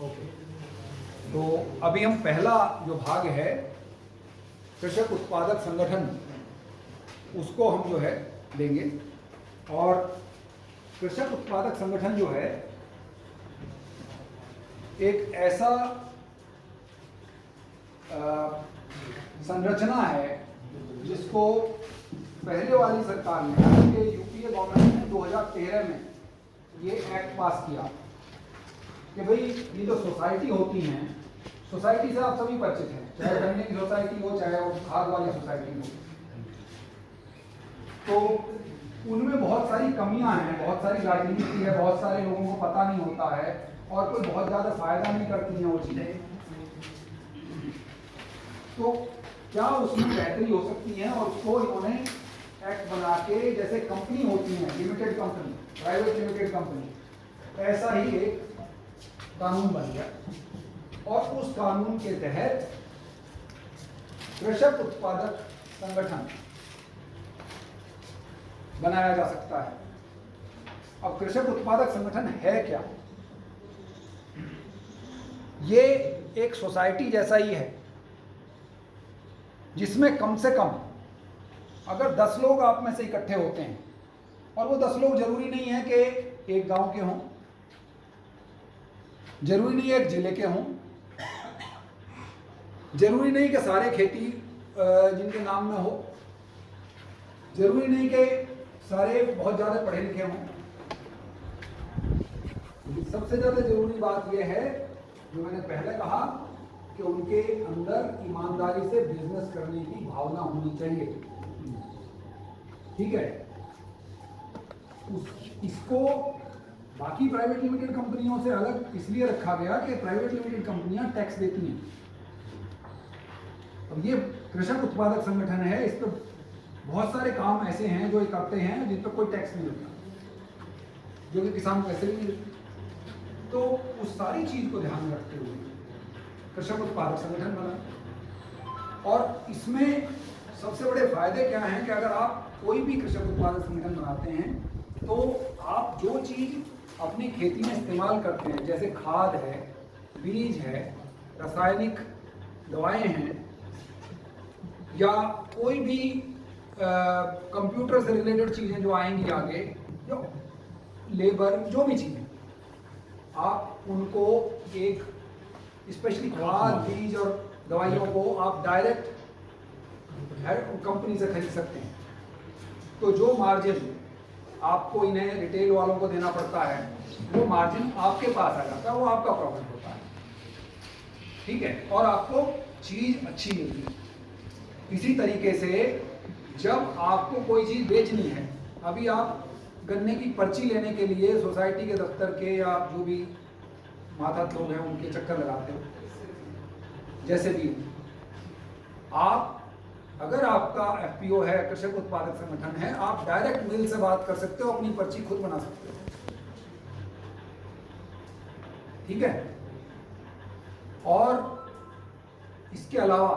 Okay, तो अभी हम पहला जो भाग है कृषक उत्पादक संगठन, उसको हम जो है लेंगे। और कृषक उत्पादक संगठन जो है एक ऐसा संरचना है जिसको पहले वाली सरकार ने, यूपीए गवर्नमेंट ने 2013 में ये एक्ट पास किया कि भाई ये जो सोसाइटी होती हैं, सोसाइटी से आप सभी परिचित हैं, चाहे गन्ने की सोसाइटी हो चाहे वो खाद वाली सोसाइटी हो, तो उनमें बहुत सारी कमियां हैं, बहुत सारी राजनीति है, बहुत सारे लोगों को पता नहीं होता है और कोई बहुत ज़्यादा फायदा नहीं करती हैं वो चीज़ें। तो क्या उसमें बेहतरी हो सकती है, और उसको इन्होंने एक्ट बना के, जैसे कंपनी होती है limited company, private limited company, ऐसा ही एक कानून बन गया। और उस कानून के तहत कृषक उत्पादक संगठन बनाया जा सकता है। अब कृषक उत्पादक संगठन है क्या? ये एक सोसाइटी जैसा ही है जिसमें कम से कम अगर 10 लोग आप में से इकट्ठे होते हैं, और वो 10 लोग जरूरी नहीं है कि एक गांव के हों, जरूरी नहीं है एक जिले के हों, जरूरी नहीं कि सारे खेती जिनके नाम में हो, जरूरी नहीं कि सारे बहुत ज़्यादा पढ़े लिखे हों। सबसे ज़्यादा जरूरी बात यह है, जो मैंने पहले कहा, कि उनके अंदर ईमानदारी से बिजनेस करने की भावना होनी चाहिए। ठीक है, इसको बाकी प्राइवेट लिमिटेड कंपनियों से अलग इसलिए रखा गया कि प्राइवेट लिमिटेड कंपनियां टैक्स देती हैं। अब ये कृषक उत्पादक संगठन है, इस पर बहुत सारे काम ऐसे हैं जो ये करते हैं जिन पर कोई टैक्स नहीं लगता, जो कि किसान पैसे भी नहीं देते। तो उस सारी चीज को ध्यान में रखते हुए कृषक उत्पादक संगठन बना। और इसमें सबसे बड़े फायदे क्या हैं कि अगर आप कोई भी कृषक उत्पादक संगठन बनाते हैं तो आप जो चीज अपनी खेती में इस्तेमाल करते हैं, जैसे खाद है, बीज है, रासायनिक दवाएं हैं, या कोई भी कंप्यूटर से रिलेटेड चीजें जो आएंगी आगे, जो लेबर, जो भी चीजें, आप उनको एक स्पेशली खाद, बीज और दवाइयों को आप डायरेक्ट कंपनी से खरीद सकते हैं। तो जो मार्जिन आपको इन्हें रिटेल वालों को देना पड़ता है, वो मार्जिन आपके पास आ जाता है, वो आपका प्रॉफिट होता है। ठीक है, और आपको चीज अच्छी मिलती है। इसी तरीके से जब आपको कोई चीज बेचनी है, अभी आप गन्ने की पर्ची लेने के लिए सोसाइटी के दफ्तर के या जो भी मातहत लोग हैं उनके चक्कर लगाते हो, जैसे भी आप, अगर आपका एफपीओ है, कृषक उत्पादक संगठन है, आप डायरेक्ट मिल से बात कर सकते हो, अपनी पर्ची खुद बना सकते हो। ठीक है, और इसके अलावा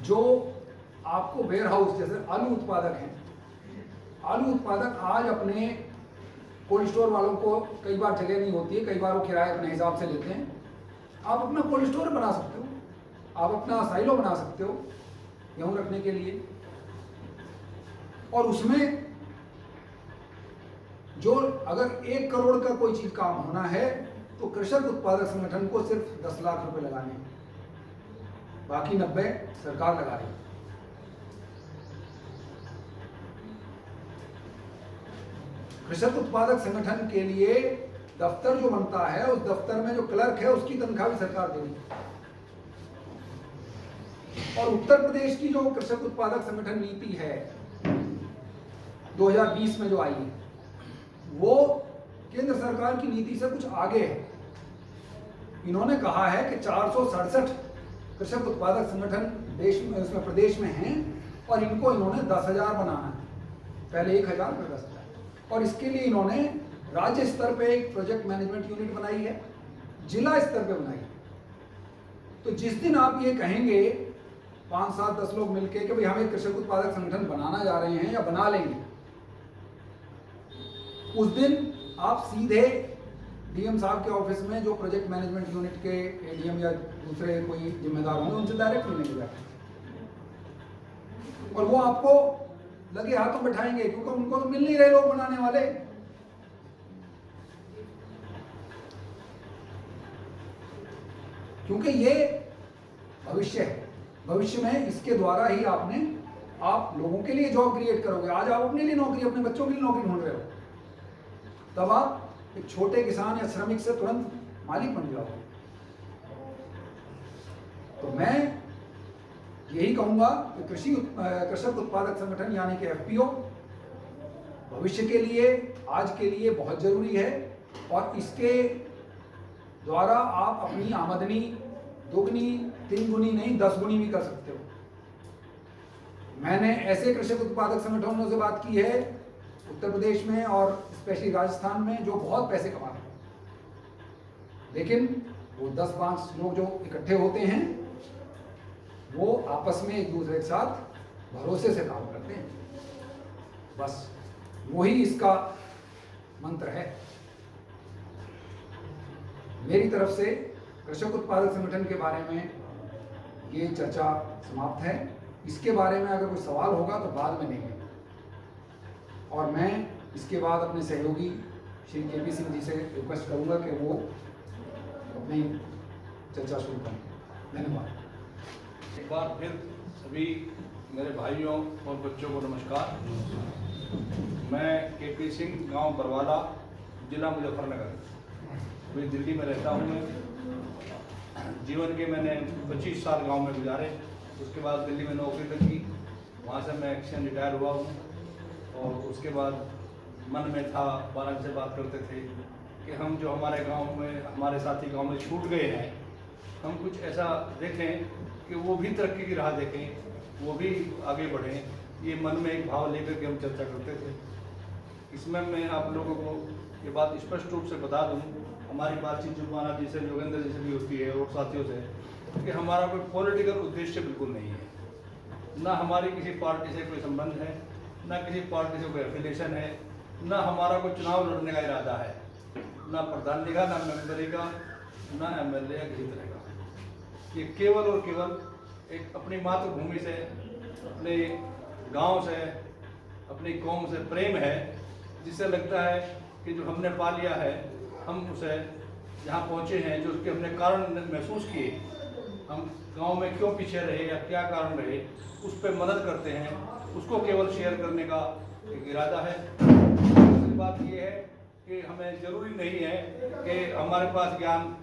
जो आपको वेयर हाउस, जैसे आलू उत्पादक हैं, आलू उत्पादक आज अपने कोल्ड स्टोर वालों को कई बार जगह नहीं होती है, कई बार वो किराया अपने हिसाब से लेते हैं, आप अपना कोल्ड स्टोर बना सकते हो, आप अपना साइलो बना सकते हो गेहूं रखने के लिए। और उसमें जो अगर 1 करोड़ का कोई चीज काम होना है तो कृषक उत्पादक संगठन को सिर्फ 10 लाख रुपए लगाने, बाकी 90 सरकार लगा रही है। कृषक उत्पादक संगठन के लिए दफ्तर जो बनता है, उस दफ्तर में जो क्लर्क है उसकी तनख्वाह भी सरकार देगी। और उत्तर प्रदेश की जो कृषक उत्पादक संगठन नीति है 2020 में जो आई है, वो केंद्र सरकार की नीति से कुछ आगे है। इन्होंने कहा है कि 467 कृषक उत्पादक संगठन देश में, उसमें प्रदेश में हैं, और इनको इन्होंने 10,000 बनाना है, पहले 1,000 फिर 10,000। और इसके लिए इन्होंने राज्य स्तर पे एक प्रोजेक्ट मैनेजमेंट यूनिट बनाई है, जिला स्तर पे बनाई है। तो जिस दिन आप ये कहेंगे 5, 7, 10 लोग मिलके कि भाई हम एक कृषक उत्पादक संगठन बनाना जा रहे हैं या बना लेंगे, उस दिन आप सीधे डीएम साहब के ऑफिस में जो प्रोजेक्ट मैनेजमेंट यूनिट के एडीएम या दूसरे कोई जिम्मेदार होंगे उनसे डायरेक्ट मिलेंगे जाकर, और वो आपको लगे हाथों बैठाएंगे, क्योंकि उनको तो मिल नहीं रहे लोग बनाने वाले। क्योंकि ये भविष्य है, भविष्य में इसके द्वारा ही आप लोगों के लिए जॉब क्रिएट करोगे। आज आप अपने लिए नौकरी, अपने बच्चों के लिए नौकरी ढूंढ रहे हो, तब आप एक छोटे किसान या श्रमिक से तुरंत मालिक बन जाओगे। तो मैं यही कहूंगा कि कृषक उत्पादक संगठन यानी कि एफपीओ भविष्य के लिए, आज के लिए बहुत जरूरी है, और इसके द्वारा आप अपनी आमदनी दोगुनी, 3 गुनी नहीं 10 गुनी भी कर सकते हो। मैंने ऐसे कृषक उत्पादक संगठनों से बात की है उत्तर प्रदेश में और स्पेशली राजस्थान में, जो बहुत पैसे कमा रहे हैं, लेकिन वो 10-5 लोग जो इकट्ठे होते हैं वो आपस में एक दूसरे के साथ भरोसे से काम करते हैं, बस वही इसका मंत्र है। मेरी तरफ से कृषक उत्पादक संगठन के बारे में ये चर्चा समाप्त है। इसके बारे में अगर कोई सवाल होगा तो बाद में लेंगे, और मैं इसके बाद अपने सहयोगी श्री केपी सिंह जी से रिक्वेस्ट करूंगा कि वो अपनी चर्चा शुरू करें। धन्यवाद। एक बार फिर सभी मेरे भाइयों और बच्चों को नमस्कार। मैं केपी सिंह, गांव बरवाला, जिला मुजफ्फरनगर, मैं दिल्ली में रहता हूँ। जीवन के मैंने 25 साल गांव में गुजारे, उसके बाद दिल्ली में नौकरी लगी, वहाँ से मैं एक्शन रिटायर हुआ हूँ। और उसके बाद मन में था, बालक से बात करते थे कि हम जो हमारे गांव में, हमारे साथी गांव में छूट गए हैं, हम कुछ ऐसा देखें कि वो भी तरक्की की राह देखें, वो भी आगे बढ़ें। ये मन में एक भाव लेकर के हम चर्चा करते थे। इसमें मैं आप लोगों को ये बात स्पष्ट रूप से बता दूं, हमारी बातचीत जुबाना जी से, योगेंद्र जी से भी होती है और साथियों से, कि हमारा कोई पॉलिटिकल उद्देश्य बिल्कुल नहीं है। ना हमारी किसी पार्टी से कोई संबंध है, ना किसी पार्टी से कोई एफिलिएशन है, ना हमारा कोई चुनाव लड़ने का इरादा है, ना प्रधान का, ना मेंबरी का, ना एमएलए या किसी तरह का। ये केवल और केवल एक अपनी मातृभूमि से, अपने गांव से, अपनी कौम से प्रेम है, जिससे लगता है कि जो हमने पा लिया है, हम उसे जहाँ पहुँचे हैं, जो उसके हमने कारण महसूस किए, हम गांव में क्यों पीछे रहे या क्या कारण रहे, उस पर मदद करते हैं, उसको केवल शेयर करने का एक इरादा है। दूसरी बात ये है कि हमें ज़रूरी नहीं है कि हमारे पास ज्ञान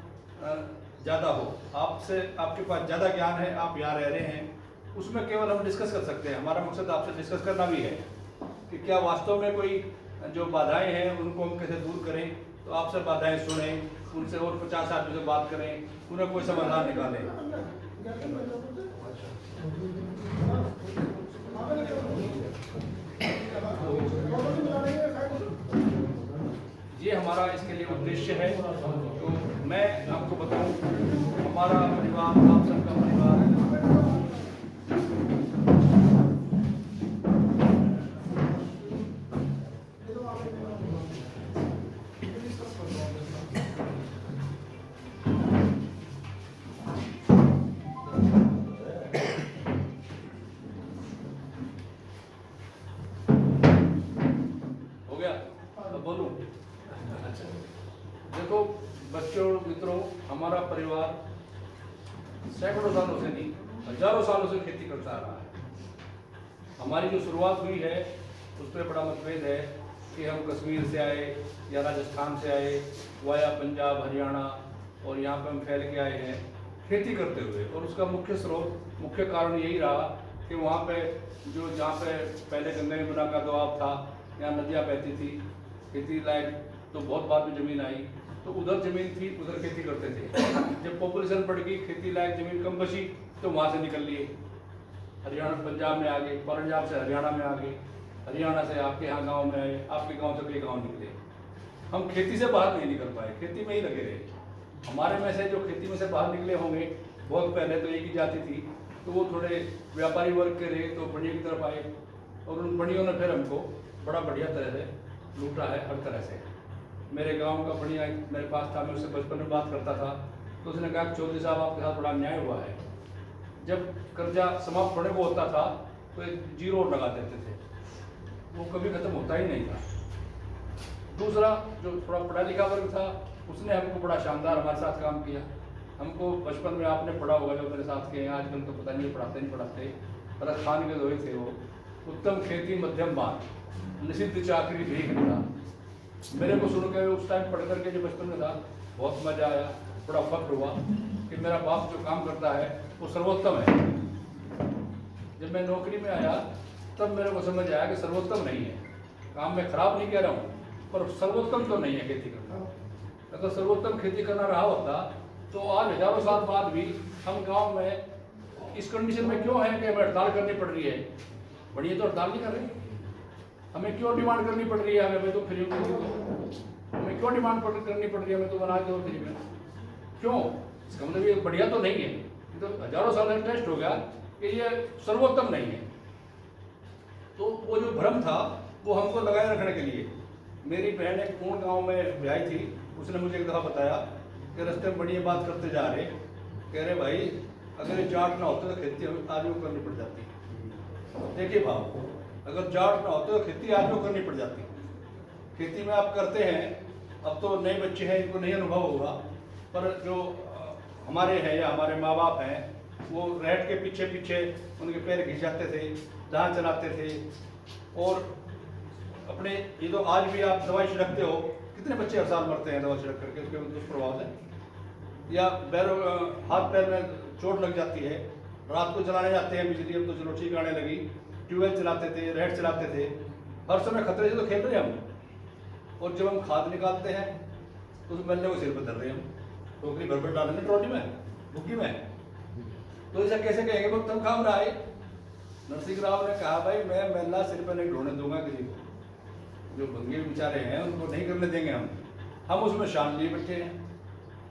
ज़्यादा हो। आपसे, आपके पास ज़्यादा ज्ञान है, आप यहाँ रह रहे हैं, उसमें केवल हम डिस्कस कर सकते हैं। हमारा मकसद आपसे डिस्कस करना भी है कि क्या वास्तव में कोई जो बाधाएं हैं उनको हम कैसे दूर करें। तो आपसे बाधाएं सुनें, उनसे और 50 आदमी से बात करें, उन्हें कोई समाधान निकालें। ये हमारा इसके लिए उद्देश्य है। तो मैं आपको बताऊं, हमारा परिवार आप सबका परिवार है। हो गया, अब बोलूं? देखो बच्चों, मित्रों, हमारा परिवार सैकड़ों सालों से नहीं, हजारों सालों से खेती करता आ रहा है। हमारी जो शुरुआत हुई है उस पर बड़ा मतभेद है कि हम कश्मीर से आए या राजस्थान से आए, वाया पंजाब, हरियाणा, और यहाँ पे हम फैल के आए हैं खेती करते हुए। और उसका मुख्य स्रोत, मुख्य कारण यही रहा कि वहाँ पे जहाँ पे पहले गंगा यमुना का दबाव था, यहाँ नदियाँ बहती थी, खेती लायक तो बहुत बाद में ज़मीन आई, तो उधर ज़मीन थी, उधर खेती करते थे। जब पॉपुलेशन बढ़ गई, खेती लायक ज़मीन कम बची, तो वहाँ से निकल लिए, हरियाणा पंजाब में आ गए, पंजाब से हरियाणा में आ गए, हरियाणा से आपके यहाँ गांव में आए, आपके गांव से कई गांव निकले। हम खेती से बाहर नहीं निकल पाए, खेती में ही लगे रहे। हमारे में से जो खेती में से बाहर निकले होंगे, बहुत पहले तो एक ही जाति थी, तो वो थोड़े व्यापारी वर्ग के रहे, तो बढ़िया की तरफ आए, और उन बढ़ियों ने फिर हमको बड़ा बढ़िया तरह से लूटा है हर तरह से। मेरे गांव का बढ़िया मेरे पास था, मैं उससे बचपन में बात करता था, तो उसने कहा कि चौधरी साहब आपके साथ बड़ा अन्याय हुआ है। जब कर्जा समाप्त होने को होता था तो एक जीरो लगा देते थे, वो कभी खत्म होता ही नहीं था। दूसरा जो थोड़ा पढ़ा लिखा वर्ग था, उसने हमको बड़ा शानदार हमारे साथ काम किया। हमको बचपन में आपने पढ़ा होगा जो मेरे साथ के हैं, आजकल तो पता नहीं पढ़ाते नहीं पढ़ाते, भरत खान के दोहे थे वो, उत्तम खेती मध्यम बात, निषिद्ध चाकरी भीख निकाल। मेरे को सुन के उस टाइम पढ़ करके जो बचपन में था बहुत मजा आया, बड़ा फख्र हुआ कि मेरा बाप जो काम करता है वो सर्वोत्तम है। जब मैं नौकरी में आया तब मेरे को समझ आया कि सर्वोत्तम नहीं है, काम में खराब नहीं कह रहा हूँ, पर सर्वोत्तम तो नहीं है खेती करना। अगर सर्वोत्तम खेती करना रहा होता तो आज हजारों साल बाद भी हम गांव में इस कंडीशन में क्यों है कि हमें हड़ताल करनी पड़ रही है। बढ़िया तो हड़ताल नहीं कर रहे, हमें क्यों डिमांड करनी पड़ रही है, हमें तो फ्री में दो, हमें क्यों डिमांड करनी पड़ रही है, हमें तो बना दो फ्री में, क्यों? इसका मतलब ये बढ़िया तो नहीं है। तो हजारों साल में टेस्ट हो गया कि ये सर्वोत्तम नहीं है। तो वो जो भ्रम था वो हमको लगाए रखने के लिए, मेरी बहन एक पूर्ण गांव में ब्याही थी, उसने मुझे एक दफ़ा बताया कि रास्ते में बढ़िया बात करते जा रहे, कह रहे भाई अगर ये जाट ना होते तो खेती हमें आदमी को करनी पड़ जाती। देखिए भाव, अगर जाट ना होते तो खेती आदमी को करनी पड़ जाती। खेती में आप करते हैं, अब तो नए बच्चे हैं इनको नहीं अनुभव होगा, पर जो हमारे हैं या हमारे माँ बाप हैं वो रेट के पीछे पीछे उनके पैर घिस जाते थे, जहाँ चलाते थे। और अपने ये तो आज भी आप दवाई छिड़कते हो, कितने बच्चे हर साल मरते हैं दवा छिड़क करके, उसके दुष्प्रभाव से, या पैरों हाथ पैर में चोट लग जाती है। रात को चलाने जाते हैं बिजली, अब तो चलो ठीक आने लगी, ट्यूबवेल चलाते थे, रेड चलाते थे, हर समय खतरे से तो खेल रहे हैं हम। और जब हम खाद निकालते हैं तो उस मल्ले को सिर पर धर रहे हैं हम, टोकरी भर भर डालेंगे ट्रॉली में, भुग्गी में। तो ऐसा कैसे कहेंगे बहुत तब काम रहा है। नरसिंह राव ने कहा भाई मैं मेला सिर पर नहीं ढोने दूंगा किसी को, जो भंगे बेचारे हैं उनको नहीं करने देंगे हम उसमें शान लिए बैठे हैं।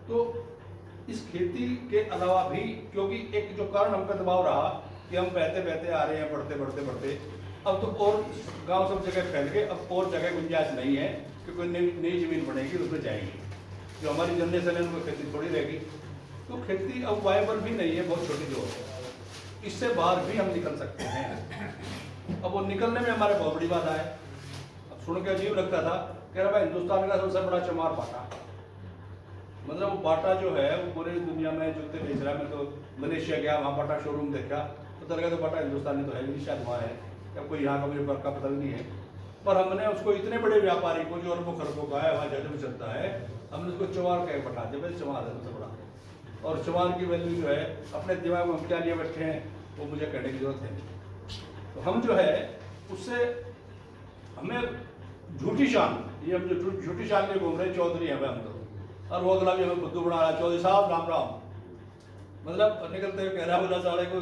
तो इस खेती के अलावा भी, क्योंकि एक जो कारण हम पे दबाव रहा कि हम बहते बहते आ रहे हैं, बढ़ते बढ़ते बढ़ते, अब तो और गांव सब जगह फैल गए, अब और जगह गुंजाइश नहीं है कि कोई नई जमीन बनेगी उसमें जाएगी। जो हमारी जनरेशन है उनको खेती थोड़ी रहेगी, तो खेती अब वायबल भी नहीं है, बहुत छोटी जो है। इससे बाहर भी हम निकल सकते हैं। अब वो निकलने में हमारे बहुत बड़ी बात है। अब सुन के अजीब लगता था, कह रहा भाई हिंदुस्तान का सबसे बड़ा चमार बाटा, मतलब वो बाटा जो है वो पूरी दुनिया में जूते बेच रहा है। मैं तो मलेशिया गया, वहाँ बाटा शोरूम देखा तो तरह तो बाटा हिंदुस्तानी तो है नहीं, शायद वहाँ है या कोई यहाँ का मुझे का पता नहीं है। पर हमने उसको इतने बड़े व्यापारी को जो अरबों खरबों का है, वहाँ जज में चलता है, हमने उसको चमार कह बटा दिया। भाई चमार है सबसे बड़ा, और चमार की वैल्यू जो है अपने दिमाग में हम क्या लिए बैठे हैं वो मुझे कहने की जरूरत है। तो हम जो है उससे हमें झूठी शान, ये हम जो झूठी शान में घूम रहे हैं, चौधरी हैं हम तो, और वो अगला भी हमें बुद्धू बना रहा है, चौधरी साहब राम राम, मतलब निकलते हुए कह रहा बोला साढ़े को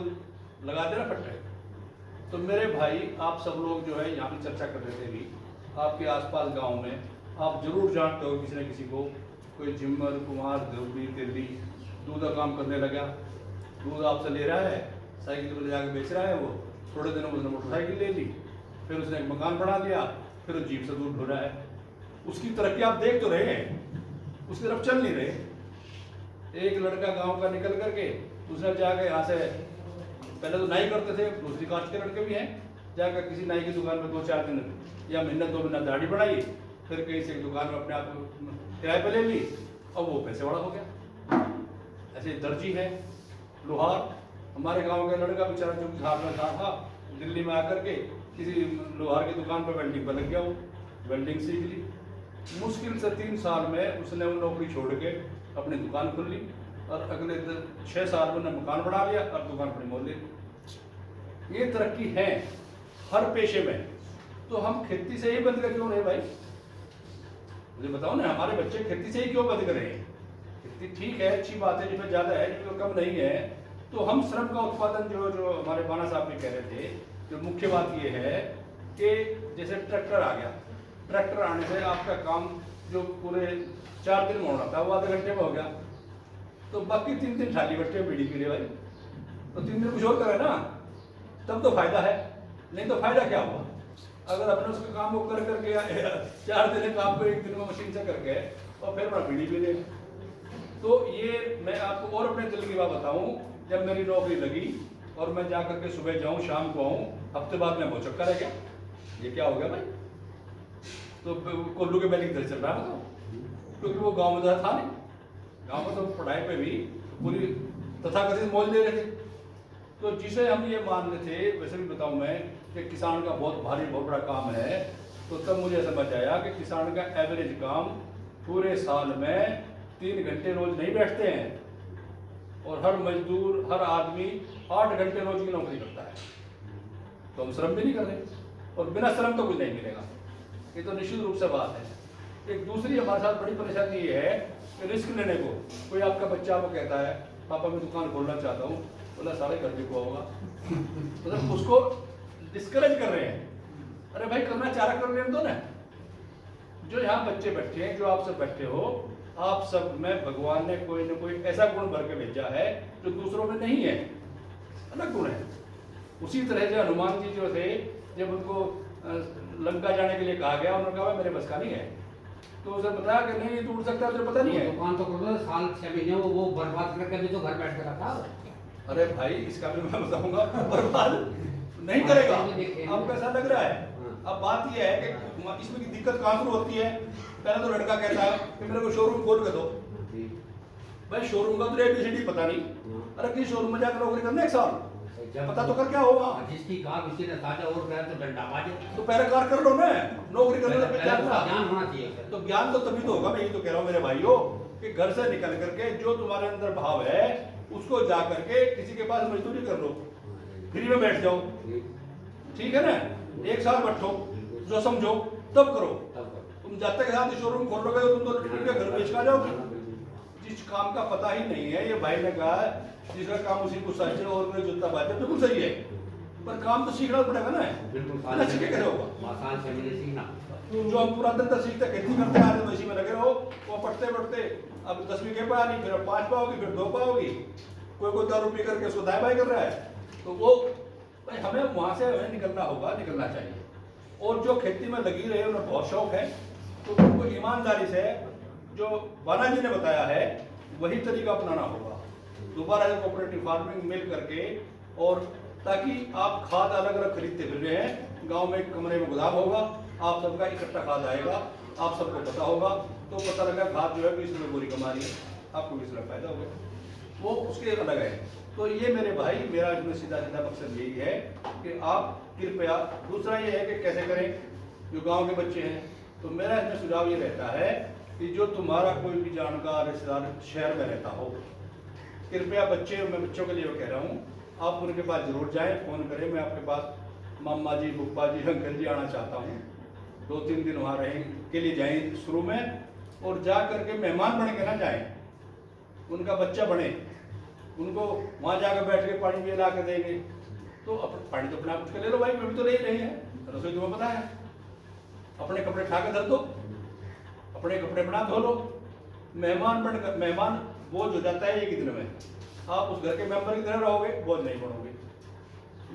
लगा देना फट्टे। तो मेरे भाई आप सब लोग जो है यहाँ भी चर्चा कर रहे थे भी, आपके आसपास गांव में आप जरूर जानते हो किसी न किसी को, कोई जिम्मर कुमार धोबी तेली दूध का काम करने लगा, दूध आपसे ले रहा है, साइकिल पर ले जाकर बेच रहा है, वो थोड़े दिनों में उसने मोटरसाइकिल ले ली, फिर उसने एक मकान बना लिया, फिर वो जीप से दूध ढो रहा है। उसकी तरक्की आप देख तो रहे हैं, उसकी तरफ चल नहीं रहे। एक लड़का गांव का निकल करके उसने जाकर यहाँ से, पहले तो नाई करते थे, दूसरी कास्ट के लड़के भी हैं, जाकर किसी नाई की दुकान में 2-4 दिन या महीना 2 महीना दाढ़ी बढ़ाई, फिर कहीं से दुकान में अपने आप को किराए पर ले ली, और वो पैसे वाला हो गया। ऐसे दर्जी है, लोहार, हमारे गांव का लड़का बेचारा जो बिहार में था दिल्ली में आकर के किसी लोहार की दुकान पर वेल्डिंग पर लग गया, वो वेल्डिंग सीख ली। मुश्किल से 3 साल में उसने वो नौकरी छोड़ के अपनी दुकान खोल ली, और अगले 6 साल में उन्होंने मकान बना लिया और दुकान अपनी मोल ले ली। ये तरक्की है हर पेशे में। तो हम खेती से ही बंद कर क्यों रहे भाई? मुझे बताओ ना, हमारे बच्चे खेती से ही क्यों बंद कर रहे हैं? खेती ठीक है, अच्छी बात है, जिसमें ज़्यादा है जिसमें कम नहीं है। तो हम श्रम का उत्पादन जो हमारे बाना साहब भी कह रहे थे, जो मुख्य बात ये है कि जैसे ट्रैक्टर आ गया, ट्रैक्टर आने से आपका काम जो पूरे 4 दिन में होना था वो आधे घंटे में हो गया, तो बाकी 3 दिन खाली बैठे बीड़ी पी रहे भाई, तो 3 दिन कुछ और करे ना, तब तो फायदा है, नहीं तो फायदा क्या हुआ? अगर अपने उसके काम को कर करके 4 दिन काम को 1 दिन में मशीन से करके और फिर अपना बीड़ी भी ले। तो ये मैं आपको और अपने दिल की बात बताऊं, जब मेरी नौकरी लगी और मैं जा करके सुबह जाऊं शाम को आऊं, हफ्ते बाद में वो चक्कर है क्या, ये क्या हो गया भाई? तो कोल्लू के बैली किधर चल रहा है बताओ, क्योंकि वो गांव में ज़्यादा था नहीं, गांव में तो पढ़ाई पे भी पूरी तथाकथित मौज ले रहे थे। तो जिसे हम ये मान रहे थे, वैसे भी बताऊं मैं कि किसान का बहुत भारी बहुत बड़ा काम है, तो तब मुझे समझ आया कि किसान का एवरेज काम पूरे साल में 3 घंटे रोज नहीं बैठते हैं, और हर मजदूर हर आदमी 8 घंटे रोज की नौकरी करता है। तो हम श्रम भी नहीं कर रहे, और बिना श्रम तो कुछ नहीं मिलेगा, ये तो निश्चित रूप से बात है। एक दूसरी हमारे साथ बड़ी परेशानी ये है कि रिस्क लेने को, कोई आपका बच्चा आपको कहता है पापा मैं दुकान खोलना चाहता हूँ, बोला सारे घर भी को होगा, मतलब उसको डिस्करेज कर रहे हैं। अरे भाई करना चाह रहा कर लेने दो ना। जो यहाँ बच्चे बैठे हैं, जो आप सब बैठे हो, आप सब में भगवान ने कोई न कोई ऐसा गुण भर के भेजा है जो दूसरों में नहीं है, अलग गुण है। उसी तरह से हनुमान जी जो थे, जब उनको लंका जाने के लिए कहा गया, उन्होंने कहा मेरे बस का नहीं है, तो उसे बताया कि नहीं तू उड़ सकता है, तुझे पता नहीं है। दुकान तो करो, साल 6 महीने वो बर्बाद करके भी तो घर बैठ कर रखा। अरे भाई इसका भी मैं बताऊंगा, बर्बाद नहीं करेगा, आपको ऐसा लग रहा है। अब बात यह है कि इसमें की दिक्कत कहाँ शुरू होती है। पहले तो लड़का कहता है कि मेरे को शोरूम खोल के दो, भाई शोरूम का तो ABCD पता नहीं, अरे किस शोरूम में जाकर नौकरी करना 1 साल, पता तो कर क्या होगा। जिसकी कार उसी ने ताजा और गया तो डंडा बाजे, तो पहले कार कर लो ना, नौकरी करने का ज्ञान होना चाहिए। तो ज्ञान तो तभी तो होगा। मैं यही तो कह रहा हूँ मेरे भाइयों कि घर से निकल करके जो तुम्हारे अंदर भाव है उसको जा करके किसी के पास मजदूरी कर लो, फ्री में बैठ जाओ, ठीक है ना, 1 साल बैठो, जो समझो तब करो। तुम जाते के साथ शोरूम खोल लोगे तुम तो लड़की के घर बेच कर जाओगे। जिस काम का पता ही नहीं है, ये भाई ने कहा जिसका काम उसी को सच है और कोई जूता बात है, बिल्कुल सही है, पर काम तो सीखना पड़ेगा ना, बिल्कुल सीखे कैसे होगा। आसान से मैंने सीखना, जो हम पूरा दिन तक सीखते खेती करते आ रहे तो इसी में लगे रहो, वो पढ़ते पढ़ते अब 10वीं के पाया नहीं, फिर 5 पाओगी, फिर 2 पाओगी, कोई दारू पी करके उसको दाएं बाएं कर रहा है। तो वो भाई हमें वहाँ से हमें निकलना होगा, निकलना चाहिए। और जो खेती में लगी रहे उन्हें बहुत शौक है, तो उनको ईमानदारी से जो बाला जी ने बताया है वही तरीका अपनाना होगा। दोबारा से कोऑपरेटिव फार्मिंग मिल करके, और ताकि आप खाद अलग अलग खरीदते फिर रहे हैं, गांव में एक कमरे में गोदाम होगा, आप सबका इकट्ठा खाद आएगा, आप सबको पता होगा, तो पता लगा खाद जो है 20 रुपये बोरी कमा रही है, आपको 20 रुपये फायदा होगा, वो उसके अलग है। तो ये मेरे भाई मेरा इसमें सीधा सीधा मकसद यही है कि आप कृपया, दूसरा ये है कि कैसे करें जो गांव के बच्चे हैं, तो मेरा इसमें सुझाव ये रहता है कि जो तुम्हारा कोई भी जानकार रिश्तेदार शहर में रहता हो, कृपया बच्चे, मैं बच्चों के लिए कह रहा हूँ, आप उनके पास जरूर जाएं, फ़ोन करें, मैं आपके पास मामा जी, बुप्पा जी, अंकल जी आना चाहता हूँ, 2-3 दिन वहाँ रहें के लिए जाएं शुरू में, और जा करके मेहमान बन के ना जाएं, उनका बच्चा बने, उनको वहाँ जाकर बैठ के पानी भी ला के देंगे, तो पानी तो अपना कुछ के ले लो भाई, मैं भी तो ले ही रहे हैं, रसोई तुम्हें पता है, अपने कपड़े उठा के धर दो, अपने कपड़े बना धो लो, मेहमान बनकर, मेहमान बोझ हो जाता है एक ही दिन में, आप उस घर के मेंबर की तरह रहोगे, बोझ नहीं बनोगे।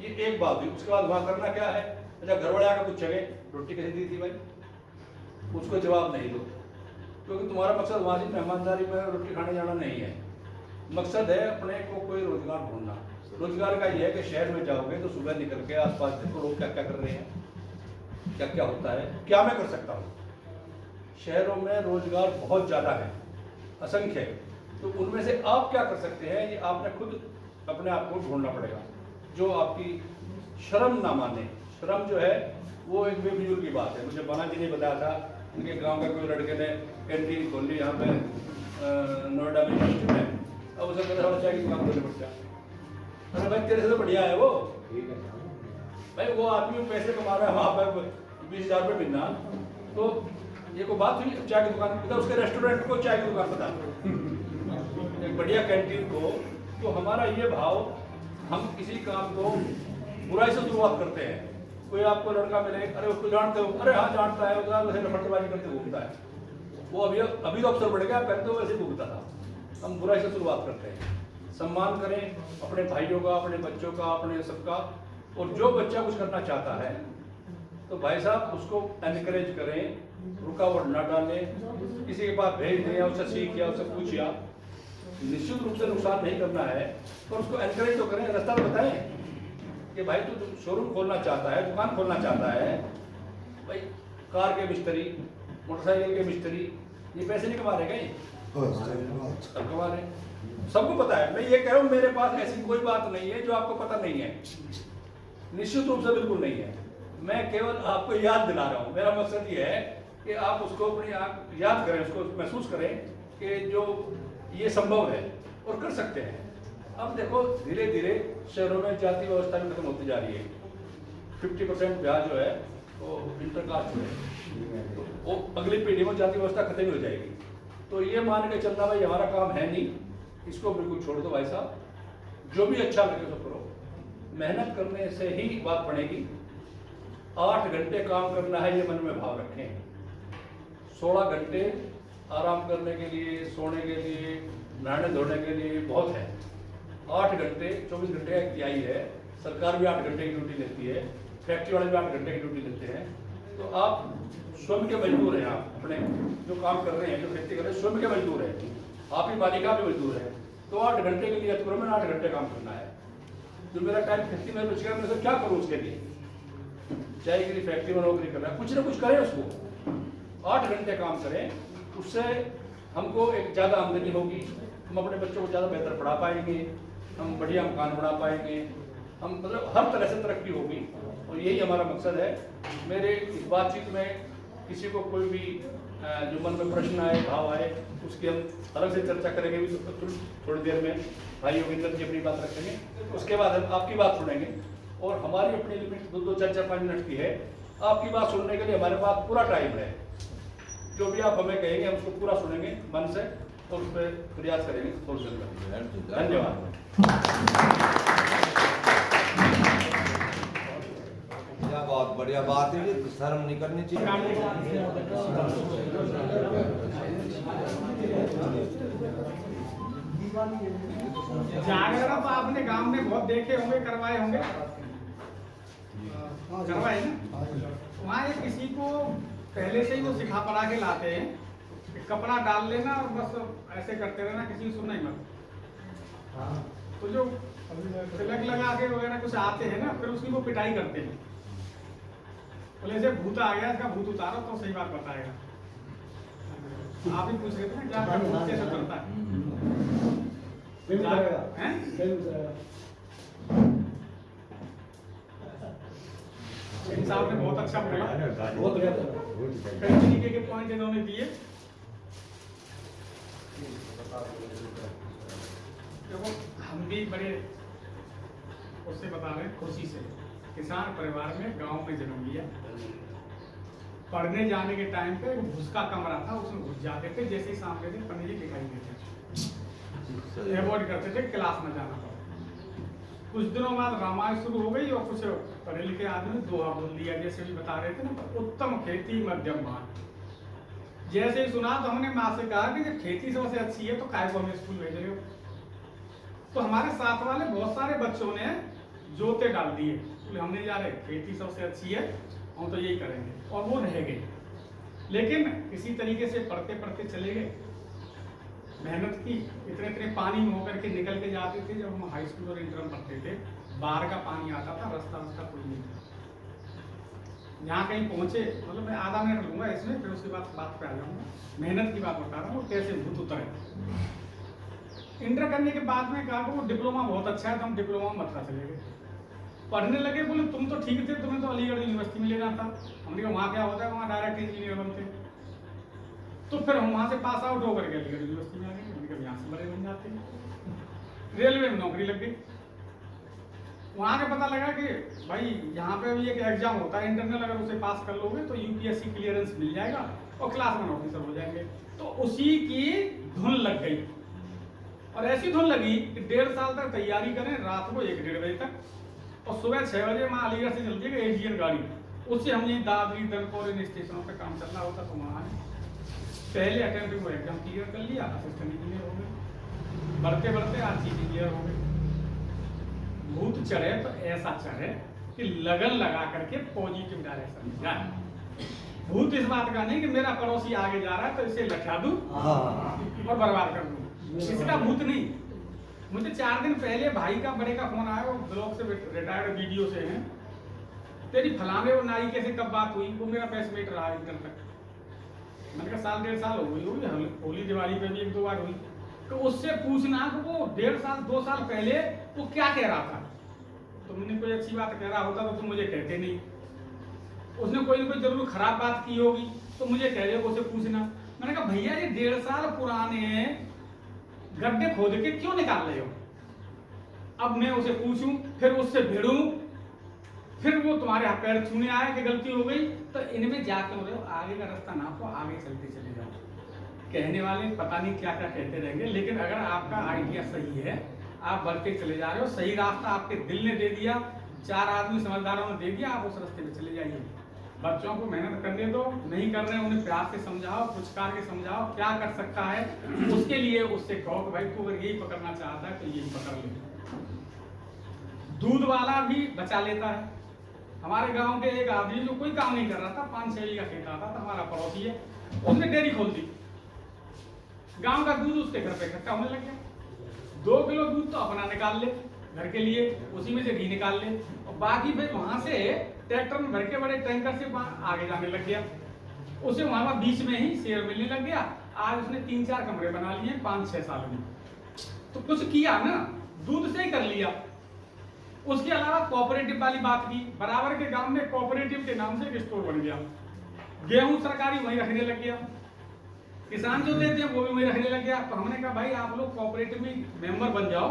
ये एक बात हुई। उसके बाद वहाँ करना क्या है, अच्छा घर वाले आकर पूछेंगे रोटी कैसे दी थी भाई, उसको जवाब नहीं दो, क्योंकि तुम्हारा मकसद वहाँ से मेहमानदारी में रोटी खाने जाना नहीं है, मकसद है अपने को कोई रोजगार ढूंढना। रोजगार का ये है कि शहर में जाओगे तो सुबह निकल के आसपास देखो लोग क्या क्या कर रहे हैं, क्या क्या होता है, क्या मैं कर सकता हूँ। शहरों में रोजगार बहुत ज़्यादा है, असंख्य, तो उनमें से आप क्या कर सकते हैं, ये आपने खुद अपने आप को ढूंढना पड़ेगा, जो आपकी शर्म ना माने। शर्म जो है वो एक बेफिजूल की बात है। मुझे बाला जी ने बताया था, उनके गांव के कोई लड़के ने कैंटीन खोल ली यहाँ पे नोएडा में, अब उसे पता होना चाहिए कि दुकान खोलने पड़ता। अरे भाई तेरे से तो बढ़िया है वो, भाई वो आदमी पैसे कमा रहा है वहाँ पर 20,000 रुपये महीना, तो ये कोई बात हुई चाय की दुकान पता, उसके रेस्टोरेंट को चाय की दुकान पता, एक बढ़िया कैंटीन को। तो हमारा ये भाव, हम किसी काम को बुराई से शुरुआत करते हैं। कोई आपको लड़का मिले, अरे उसको जानते हो, अरे हाँ जानता है, उसका वैसे नफरतबाजी करते घूमता है, वो अभी तो अवसर बढ़ गया, पहले तो वैसे घूमता था। हम बुराई से शुरुआत करते हैं। सम्मान करें अपने भाइयों का, अपने बच्चों का, अपने सबका। और जो बच्चा कुछ करना चाहता है तो भाई साहब उसको एनकरेज करें, रुकावट ना डालें, किसी के पास भेज दें या उससे सीख या उससे पूछ या निश्चित रूप से नुकसान नहीं करना है, पर उसको एनकरेज तो करें, रास्ता तो बताएं कि भाई तू शोरूम खोलना चाहता है, दुकान खोलना चाहता है, भाई कार के मिस्त्री, मोटरसाइकिल के मिस्त्री, ये पैसे नहीं कमा रहे कहीं, सब कमा रहे, सबको पता है। मैं ये कह रहा हूँ मेरे पास ऐसी कोई बात नहीं है जो आपको पता नहीं है, निश्चित रूप से बिल्कुल नहीं है। मैं केवल आपको याद दिला रहा हूँ। मेरा मकसद ये है कि आप उसको अपनी आप याद करें, उसको महसूस करें कि जो ये संभव है और कर सकते हैं। अब देखो धीरे धीरे शहरों में जाति व्यवस्था भी खत्म होती जा रही है। 50% ब्याज जो है वो इंटरकास्ट है, तो वो अगली पीढ़ी में जाति व्यवस्था खत्म हो जाएगी। तो ये मान के चलना भाई हमारा काम है नहीं, इसको बिल्कुल छोड़ दो भाई साहब, जो भी अच्छा लगे तो करो। मेहनत करने से ही बात बनेगी। 8 घंटे काम करना है, ये मन में भाव रखें। 16 घंटे आराम करने के लिए, सोने के लिए, नहाने धोने के लिए बहुत है। 8 घंटे 24 घंटे की आई है, सरकार भी 8 घंटे की ड्यूटी लेती है, फैक्ट्री वाले भी 8 घंटे की ड्यूटी लेते हैं। तो आप स्वयं के मजदूर हैं, आप अपने जो काम कर रहे हैं, जो खेती कर रहे हैं, स्वयं के मजदूर हैं, आप ही मालिका भी मजदूर हैं। तो 8 घंटे के लिए अतुर में 8 घंटे काम करना है। जो मेरा टाइम खेती में बच गया, मैं तो क्या करूँ उसके लिए? चाहे किसी फैक्ट्री में नौकरी कर रहा है, कुछ ना कुछ करें उसको। 8 घंटे काम करें, उससे हमको एक ज़्यादा आमदनी होगी, हम अपने बच्चों को ज़्यादा बेहतर पढ़ा पाएंगे, हम बढ़िया मकान बना पाएंगे, हम मतलब हर तरह से तरक्की होगी। और यही हमारा मकसद है। मेरे इस बातचीत में किसी को कोई भी जो मन में प्रश्न आए, भाव आए, उसकी हम अलग से चर्चा करेंगे भी थोड़ी देर में। भाई योगेंद्र जी अपनी बात रखेंगे, उसके बाद हम आपकी बात सुनेंगे। और हमारी अपनी लिमिट 2-2, 4-4, 5 मिनट की है। आपकी बात सुनने के लिए हमारे पास पूरा टाइम है। जो भी आप हमें कहेंगे हम उसको पूरा सुनेंगे मन से और उस पर प्रयास करेंगे सोल्यूशन करने का। धन्यवाद। बहुत बढ़िया बात है, शर्म नहीं करनी चाहिए। जागरण तो आपने गांव में बहुत देखे होंगे, करवाए होंगे, करवाए ना। वहाँ ये किसी को पहले से ही वो सिखा पढ़ा के लाते हैं कि कपड़ा डाल लेना और बस ऐसे करते रहना, किसी को सुनना ही मत। तो जो तिलक लगा के वगैरह कुछ आते हैं ना, फिर उसकी वो पिटाई करते हैं। बोले जैसे भूत आ गया, इसका भूत उतारो तो सही बात बताएगा। आप ही पूछ रहे थे ना क्या भूत कैसे उतरता है? साहब ने बहुत अच्छा बोला, कई तरीके के पॉइंट इन्होंने दिए। देखो हम भी बड़े उससे बता रहे हैं, खुशी से किसान परिवार में गांव में जन्म लिया। पढ़ने जाने के टाइम पे घुस का कमरा था, उसमें घुस जाते थे, जैसे ही सामने से पंडित जी दिखाई देते थे, अवॉइड करते थे, क्लास में जाना पड़ा। कुछ दिनों बाद रामायण शुरू हो गई और कुछ पढ़े लिखे आदमी दोहा बोल दिया, जैसे भी बता रहे थे ना, उत्तम खेती मध्यम मान। जैसे ही सुना तो हमने माँ से कहा कि जब खेती सबसे अच्छी है तो काय को हमें स्कूल भेज रहे हो। तो हमारे साथ वाले बहुत सारे बच्चों ने जोते डाल दिए, हम नहीं जा रहे, खेती सबसे अच्छी है, हम तो यही करेंगे, और वो रह गए। लेकिन किसी तरीके से पढ़ते पढ़ते चले गए, मेहनत की, इतने इतने पानी में होकर के निकल के जाते थे। जब हम हाई स्कूल और इंटर में पढ़ते थे, बाहर का पानी आता था, रास्ता कोई नहीं था। यहाँ कहीं पहुंचे, मतलब मैं आधा मिनट लूंगा इसमें, फिर उसके बाद बात पे आ जाऊंगा। मेहनत की बात बता रहा हूँ, कैसे भूत उतरे। इंटर करने के बाद में कहा कि वो डिप्लोमा बहुत अच्छा है, तो हम डिप्लोमा में मथुरा चले गए। पढ़ने लगे, बोले तुम तो ठीक थे, तुम्हें तो अलीगढ़ यूनिवर्सिटी में लेना था। हमने कहा वहाँ क्या होता है, वहाँ डायरेक्ट इंजीनियर बनते। तो फिर हम वहाँ से पास आउट होकर के अलीगढ़ यूनिवर्सिटी में आ गए। हमने कहा यहाँ से बड़े बन जाते हैं। रेलवे में नौकरी लग गई। वहाँ के पता लगा कि भाई यहाँ पे भी एक एग्जाम होता है इंटरनल, अगर उसे पास कर लोगे तो यूपीएससी क्लियरेंस मिल जाएगा और क्लास में ऑफिसर हो जाएंगे। तो उसी की धुन लग गई, और ऐसी धुन लगी कि 1.5 साल तक तैयारी करें, रात को 1-1.5 बजे तक, और सुबह 6 बजे वहाँ अलीगढ़ से चलती है एजीएन गाड़ी, उससे हम ये दादरी दनपुर इन स्टेशनों पे काम चल रहा होता। तो वहाँ पहले अटेम्प्ट में एग्जाम क्लियर कर लिया, असिस्टेंट इंजीनियर हो गए, बढ़ते बढ़ते आज चीफ इंजीनियर हो गए। भूत चढ़े तो ऐसा चढ़े कि लगन लगा करके पॉजिटिव डायरेक्शन में जाए। भूत इस बात का नहीं कि मेरा पड़ोसी आगे जा रहा है तो इसे लठा दूं और बर्बाद कर दूं, इसका भूत नहीं। मुझे 4 दिन पहले भाई का बड़े का फोन आया, वो ब्लॉक से रिटायर्ड वीडियो से हैं, तेरी फलाने और नाई कैसे कब बात हुई, वो मेरा पैसमेट रहा इंटर तक। मैंने कहा 1.5 साल हो गई होगी, होली दिवाली पे भी 1-2 बार हुई। तो उससे पूछना कि वो 1.5 साल 2 साल पहले वो क्या कह रहा था। तो मैंने कोई अच्छी बात कह रहा होता तो तुम मुझे कहते नहीं, उसने कोई ना कोई जरूर खराब बात की होगी तो मुझे कह रहे हो, उसे पूछना। मैंने कहा भैया ये 1.5 साल पुराने गड्ढे खोद के क्यों निकाल रहे हो। अब मैं उसे पूछूं, फिर उससे भिड़ूं, फिर वो तुम्हारे हाथ पैर छूने आए कि गलती हो गई, तो इनमें जा क्यों रहे हो। आगे का रास्ता ना तो आगे चलते चले जाओ। कहने वाले पता नहीं क्या क्या कहते रहेंगे, लेकिन अगर आपका आइडिया सही है, आप बढ़ते चले जा रहे हो, सही रास्ता आपके दिल ने दे दिया, 4 आदमी समझदारों ने दे दिया, आप उस रास्ते पे चले जाइए। बच्चों को मेहनत करने दो, नहीं कर रहे हैं उन्हें प्यार से समझाओ, पुचकार के समझाओ क्या कर सकता है, उसके लिए उससे कहो कि भाई तू अगर यही पकड़ना चाहता है तो यही पकड़ ले। दूध वाला भी बचा लेता है। हमारे गांव के एक आदमी जो कोई काम नहीं कर रहा था, 5-6 बीघा खेत आता था, हमारा पड़ोसी है, उसने डेयरी खोल दी। गांव का दूध उसके घर पे इकट्ठा होने लग गया। 2 किलो दूध तो अपना निकाल ले घर के लिए, उसी में से घी निकाल ले, और बाकी फिर वहां से ट्रैक्टर में भर के बड़े टैंकर से आगे जाने लग गया। उसे वहां बीच में ही शेयर मिलने लग गया। आज उसने 3-4 कमरे बना लिए 5-6 साल में। तो कुछ किया ना, दूध से ही कर लिया। उसके अलावा कोऑपरेटिव वाली बात की, बराबर के गांव में कोऑपरेटिव के नाम से एक स्टोर बन गया। गेहूं सरकारी वहीं रखने लग गया, किसान जो देते हैं वो भी वहीं रखने लग गया। तो हमने कहा भाई आप लोग कोऑपरेटिव में मेंबर बन जाओ,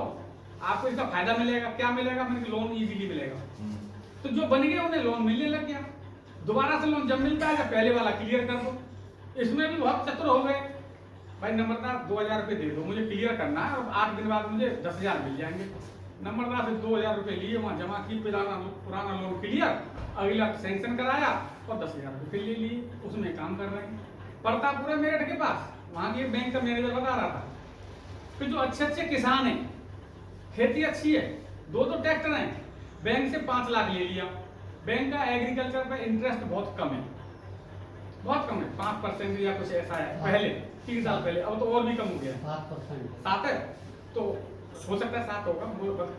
आपको इसका फायदा मिलेगा। क्या मिलेगा, मैंने लोन इजीली मिलेगा। तो जो बन गए उन्हें लोन मिलने लग गया। दोबारा से लोन जब मिलता है पहले वाला क्लियर कर दो। इसमें भी बहुत चतुर हो गए। भाई नंबरदार 2000 रुपये दे दो, मुझे क्लियर करना है, और 8 दिन बाद मुझे 10,000 मिल जाएंगे। नंबरदार से 2000 रुपये लिए, वहाँ जमा की, पुराना लोन क्लियर, अगला सैंक्शन कराया और 10,000 रुपये ले लिए। उसमें काम कर रहे हैं। प्रतापपुरा मेरठ के पास, वहाँ की बैंक का मैनेजर बता रहा था कि जो अच्छे किसान हैं, खेती अच्छी है, 2 ट्रैक्टर हैं, बैंक से 5 लाख ले लिया। बैंक का एग्रीकल्चर पर इंटरेस्ट बहुत कम है, बहुत कम है, 5% या कुछ ऐसा है पहले, 3 साल पहले। अब तो और भी कम हो गया, 7 है। तो हो सकता है 7 होगा,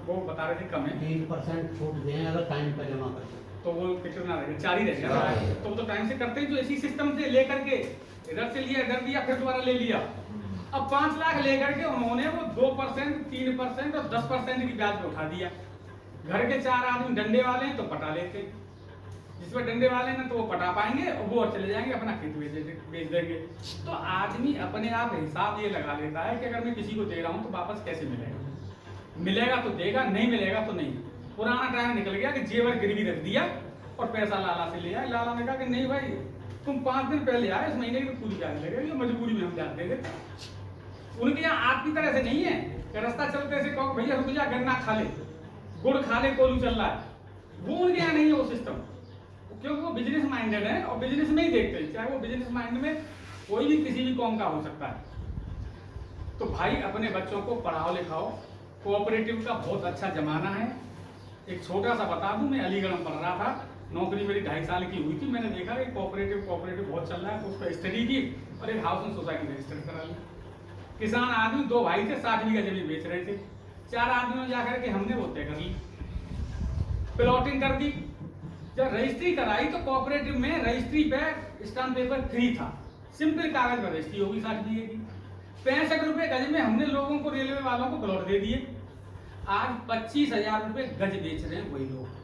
वो बता रहे थे कम है। 3% छूट दें अगर टाइम पर जमा करते तो वो कितना रहेगा, 4 ही रहेगा। तो वो तो टाइम से करते हैं, जो इसी सिस्टम से लेकर के इधर से लिया, इधर दिया, फिर दोबारा ले लिया। अब 5 लाख लेकर के उन्होंने वो 2%, 3% और 10% की ब्याज पे उठा दिया। घर के 4 आदमी डंडे वाले हैं तो पटा लेते, जिसमें डंडे वाले हैं तो वो पटा पाएंगे और वो और चले जाएंगे अपना खेत बेच देंगे। तो आदमी अपने आप हिसाब ये लगा लेता है कि अगर मैं किसी को दे रहा हूँ तो वापस कैसे मिलेगा, मिलेगा तो देगा, नहीं मिलेगा तो नहीं। पुराना टाइम निकल गया कि जेवर गिरवी रख दिया और पैसा लाला से ले आए। लाला ने कहा कि नहीं भाई तुम 5 दिन पहले आए, इस महीने की तो पूरी ब्याज लगेगी, मजबूरी में हम जाते थे। उनके यहाँ आपकी तरह से नहीं है कि रास्ता चलते से कहो भैया रुक जा, गन्ना खा ले, गुड़ खा ले, कोलू चल रहा है। वो उनके यहाँ नहीं है वो सिस्टम, क्योंकि वो बिजनेस माइंडेड है और बिजनेस में ही देखते हैं, चाहे वो बिजनेस माइंड में कोई भी किसी भी कौम का हो सकता है। तो भाई अपने बच्चों को पढ़ाओ लिखाओ। कोऑपरेटिव का बहुत अच्छा जमाना है। एक छोटा सा बता दूं, मैं अलीगढ़ में पढ़ रहा था, नौकरी मेरी 2.5 साल की हुई थी। मैंने देखा कि कोऑपरेटिव बहुत चल रहा है, तो उस पर स्टडी की और एक हाउसिंग सोसाइटी रजिस्टर करा ली। किसान आदमी 2 भाई थे, 60 बीघा जमीन बेच रहे थे। 4 आदमियों जाकर के हमने वो तय कर ली, प्लॉटिंग कर दी। जब रजिस्ट्री कराई तो कोऑपरेटिव में रजिस्ट्री पे स्टाम्प पेपर फ्री था, सिंपल कागज पर रजिस्ट्री होगी 60 बीघे की। 65 रुपए गज में हमने लोगों को, रेलवे वालों को प्लॉट दे दिए। आज 25,000 रुपए गज बेच रहे हैं वही लोग।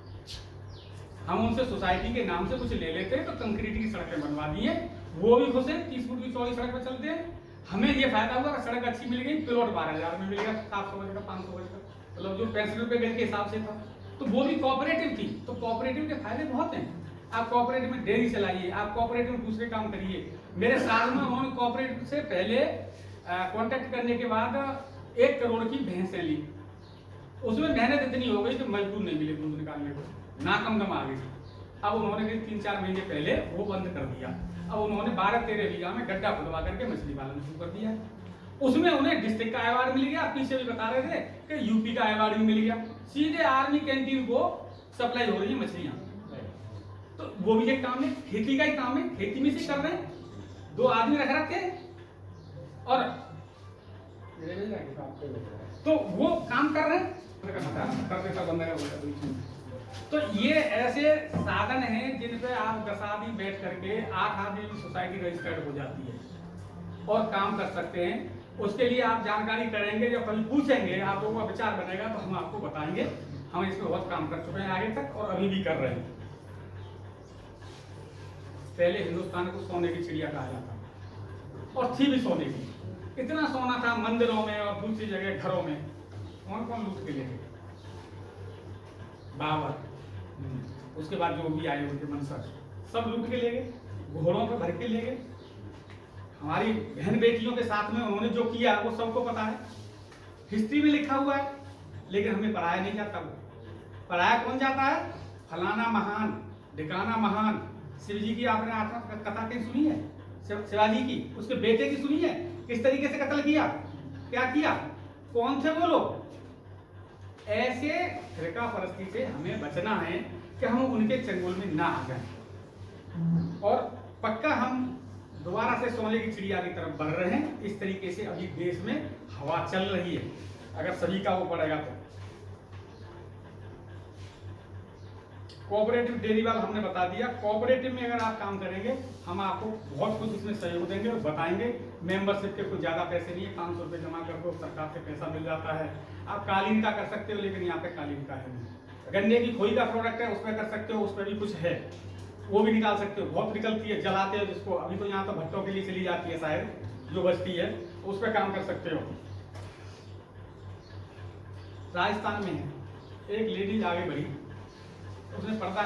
हम उनसे सोसाइटी के नाम से कुछ ले लेते हैं तो कंक्रीट की सड़कें बनवा दी है, वो भी खुश है, 30 फुट की चौड़ी सड़क पर चलते हैं। हमें ये फायदा हुआ कि सड़क अच्छी मिल गई, प्लॉट 12,000 में मिल गया, 700 गज का, 500 गज का, मतलब जो 65 रुपए गज के हिसाब से था। तो वो भी कोऑपरेटिव थी। तो कोऑपरेटिव के फायदे बहुत हैं। आप कोऑपरेटिव में डेयरी चलाइए, आप कोऑपरेटिव में दूसरे काम करिए। मेरे साल में उन्होंने कोऑपरेटिव से पहले कांटेक्ट करने के बाद 1 करोड़ की भैंसें ली। उसमें मेहनत इतनी हो गई कि मजदूर नहीं मिले दूध निकालने को, नाकम आ गई। अब उन्होंने 3-4 महीने पहले वो बंद कर दिया। अब उन्होंने 12-13 बीघा में गड्ढा खुदवा करके मछली पालन शुरू कर दिया। उसमें उन्हें डिस्ट्रिक्ट का अवार्ड मिल गया। पीछे भी बता रहे थे कि यूपी का अवार्ड भी मिल गया। सीधे आर्मी कैंटीन को सप्लाई हो रही है मछलियाँ। तो वो भी एक काम है, खेती का ही काम है, खेती में से कर रहे हैं, 2 आदमी रख रखे और तो वो काम कर रहे हैं। तो ये ऐसे साधन हैं जिन पे आप 10 आदमी बैठ करके 8 आदमी की सोसाइटी रजिस्टर्ड हो जाती है और काम कर सकते हैं। उसके लिए आप जानकारी करेंगे, जब कभी पूछेंगे, आप लोगों का विचार बनेगा तो हम आपको बताएंगे। हम इस पे बहुत काम कर चुके हैं आगे तक और अभी भी कर रहे हैं। पहले हिंदुस्तान को सोने की चिड़िया कहा जाता और थी भी सोने की, इतना सोना था मंदिरों में और दूसरी जगह घरों में। कौन कौन लूट के ले गए? बाबर, उसके बाद जो भी आए उनके मनसर, सब लूट के ले गए, घोड़ों पे भर के ले गए। हमारी बहन बेटियों के साथ में उन्होंने जो किया वो सबको पता है, हिस्ट्री में लिखा हुआ है, लेकिन हमें पढ़ाया नहीं जाता। वो पढ़ाया कौन जाता है? फलाना महान, ढिकाना महान। शिव जी की आपने कथा कहीं सुनी है? शिवाजी की, उसके बेटे की सुनी है? किस तरीके से कत्ल किया, क्या किया, कौन थे वो लोग? ऐसे फिरका परस्ती से हमें बचना है कि हम उनके चंगुल में ना आ जाएं और पक्का हम दोबारा से सोने की चिड़िया की तरफ बढ़ रहे हैं। इस तरीके से अभी देश में हवा चल रही है, अगर सभी का वो पड़ेगा तो। कोऑपरेटिव डेयरी वाला हमने बता दिया। कोऑपरेटिव में अगर आप काम करेंगे, हम आपको बहुत कुछ इसमें सहयोग देंगे और बताएंगे। मेंबरशिप के कुछ ज़्यादा पैसे नहीं है, 500 रुपये जमा कर दो, सरकार से पैसा मिल जाता है। आप कालीन का कर सकते हो, लेकिन यहाँ पे कालीन का है नहीं। गन्ने की खोई का प्रोडक्ट है, उसमें कर सकते हो, उस पर भी कुछ है, वो भी निकाल सकते हो। बहुत निकलती है, जलाते हो जिसको, अभी तो यहाँ तो भट्टों के लिए चली जाती है शायद, जो बचती है उस पर काम कर सकते हो। राजस्थान में है, एक लेडीज आगे बढ़ी, उसने पर्दा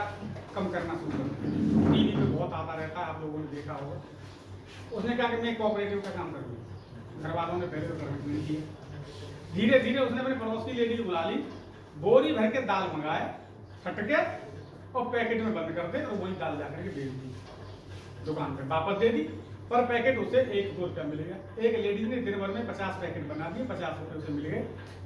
कम करना शुरू कर दिया। टीवी पे बहुत आता रहता है, आप लोगों ने देखा होगा। उसने कहा कि मैं कोऑपरेटिव का काम करूँगी। घर वालों ने पहले तो परमिट नहीं दिया। धीरे धीरे उसने अपने पड़ोस की लेडी बुला ली, बोरी भर के दाल मंगाए, फटके और पैकेट में बंद कर दे और वही दाल जाकर के बेच दी दुकान पे, वापस दे दी। पर पैकेट उसे 1-2 रुपया मिल गया। एक लेडीज ने दिन भर में 50 पैकेट बना दिए, 50 रुपये उसे मिल गए।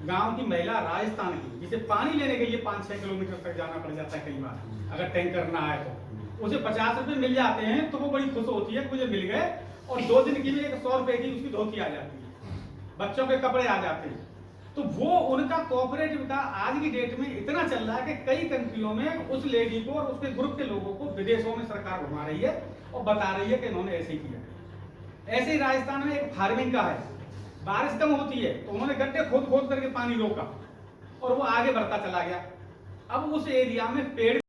गांव की महिला, राजस्थान की, जिसे पानी लेने के लिए 5-6 किलोमीटर तक जाना पड़ जाता है कई बार, अगर टैंकर ना आए तो उसे 50 रुपये मिल जाते हैं, तो वो बड़ी खुश होती है कि मुझे मिल गए। और 2 दिन की में 100 रुपये की उसकी धोती आ जाती है, बच्चों के कपड़े आ जाते हैं। तो वो उनका कोऑपरेटिव का आज की डेट में इतना चल रहा है कि कई कंट्रियों में उस लेडी को और उसके ग्रुप के लोगों को विदेशों में सरकार घुमा रही है और बता रही है कि इन्होंने ऐसे किया। ऐसे ही राजस्थान में एक फार्मिंग का है, बारिश कम होती है तो उन्होंने गड्ढे खोद खोद करके पानी रोका और वो आगे बढ़ता चला गया। अब उस एरिया में पेड़